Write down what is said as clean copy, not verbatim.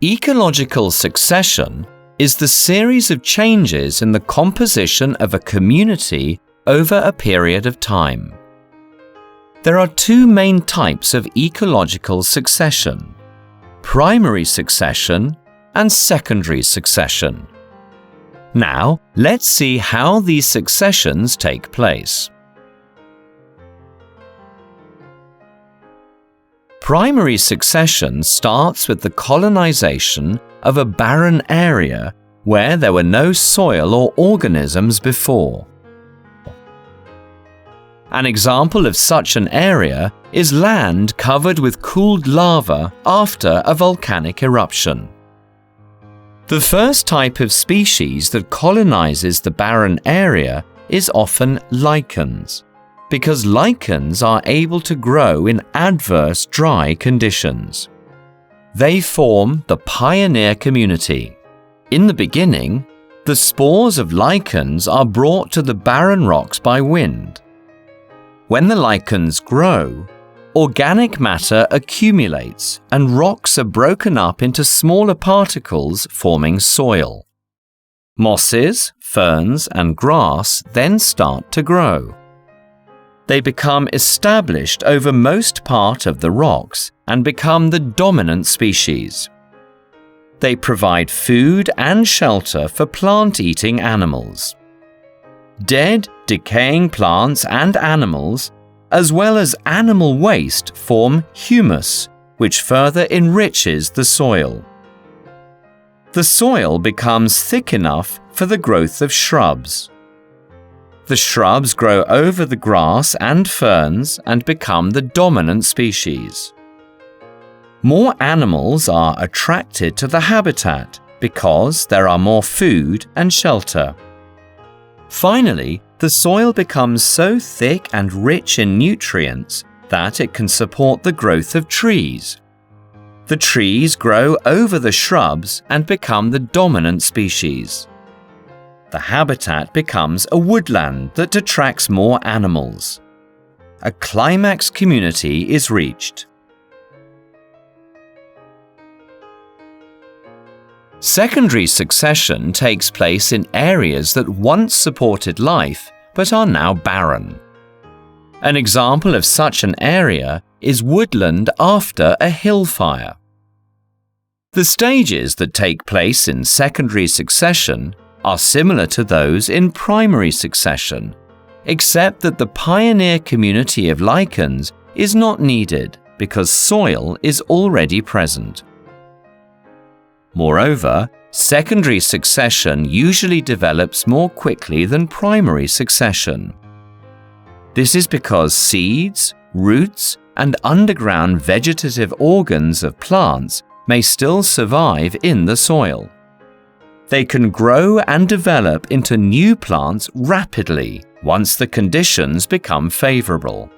Ecological succession is the series of changes in the composition of a community over a period of time. There are two main types of ecological succession: primary succession and secondary succession. Now, let's see how these successions take place. Primary succession starts with the colonization of a barren area where there were no soil or organisms before. An example of such an area is land covered with cooled lava after a volcanic eruption. The first type of species that colonizes the barren area is often lichens, because lichens are able to grow in adverse dry conditions. They form the pioneer community. In the beginning, the spores of lichens are brought to the barren rocks by wind. When the lichens grow, organic matter accumulates and rocks are broken up into smaller particles forming soil. Mosses, ferns, and grass then start to grow. They become established over most part of the rocks and become the dominant species. They provide food and shelter for plant-eating animals. Dead, decaying plants and animals, as well as animal waste, form humus, which further enriches the soil. The soil becomes thick enough for the growth of shrubs. The shrubs grow over the grass and ferns and become the dominant species. More animals are attracted to the habitat because there are more food and shelter. Finally, the soil becomes so thick and rich in nutrients that it can support the growth of trees. The trees grow over the shrubs and become the dominant species. The habitat becomes a woodland that attracts more animals. A climax community is reached. Secondary succession takes place in areas that once supported life but are now barren. An example of such an area is woodland after a hill fire. The stages that take place in secondary succession are similar to those in primary succession, except that the pioneer community of lichens is not needed because soil is already present. Moreover, secondary succession usually develops more quickly than primary succession. This is because seeds, roots, and underground vegetative organs of plants may still survive in the soil. They can grow and develop into new plants rapidly once the conditions become favorable.